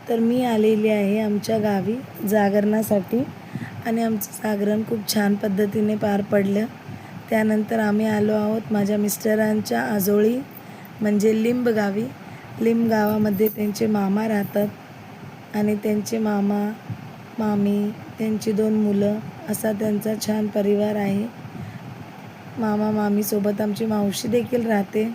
तर मी आलेली आहे आमच्या गावी जागरणासाठी आणि आमचं जागरण खूप छान पद्धतीने पार पडलं. त्यानंतर आम्ही आलो आहोत माझ्या मिस्टरांच्या आजोळी म्हणजे लिंब गावी. लिंब गावामध्ये त्यांचे मामा राहतात आणि त्यांचे मामा, मामी, त्यांची 2 मुलं असा त्यांचा छान परिवार आहे. मामा मामीसोबत आमची मावशी देखील राहते.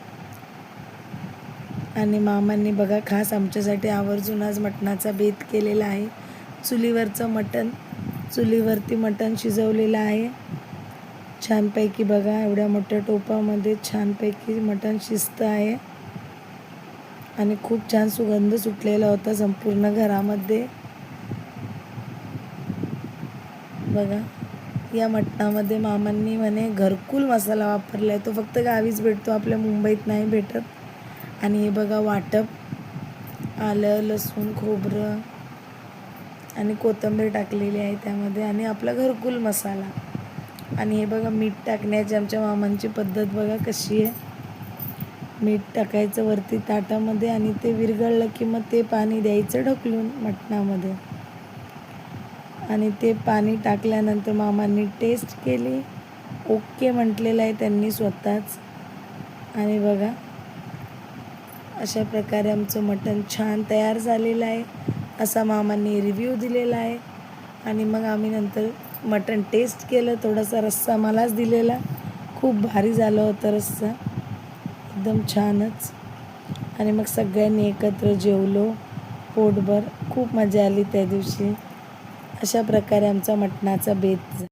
आणि मामांनी बघा खास आमच्यासाठी आवर्जून आज मटणाचा बेत केलेला आहे. चुलीवरती मटण शिजवलेलं आहे. छानपैकी बघा एवढ्या मोठ्या टोपामध्ये छानपैकी मटण शिजतं आहे आणि खूप छान सुगंध सुटलेला होता संपूर्ण घरामध्ये. बघा या मटणामध्ये मामांनी म्हणे घरकुल मसाला वापरला आहे. तो फक्त गावीच भेटतो, आपल्या मुंबईत नाही भेटत. आणि हे बघा वाटप आलं, लसूण, खोबरं आणि कोथिंबीर टाकलेली आहे त्यामध्ये आणि आपला घरकुल मसाला. आणि हे बघा मीठ टाकण्याची आमच्या मामांची पद्धत बघा कशी आहे. मीठ टाकायचं वरती ताटामध्ये आणि ते विरघळलं की मग ते पाणी द्यायचं ढकलून मटणामध्ये. आणि ते पाणी टाकल्यानंतर मामांनी टेस्ट केली, ओके म्हटलेलं आहे त्यांनी स्वतःच. आणि बघा अशा प्रकारे आमचं मटण छान तयार झालेलं आहे असा मामांनी रिव्ह्यू दिलेला आहे. आणि मग आम्ही नंतर मटण टेस्ट केलं, थोडासा रस्सा मलाच दिलेला. खूप भारी झालं होतं रस्सा, एकदम छानच. आणि मग सगळ्यांनी एकत्र जेवलो पोटभर. खूप मजा आली त्या दिवशी. अशा प्रकारे आमचा मटणाचा बेत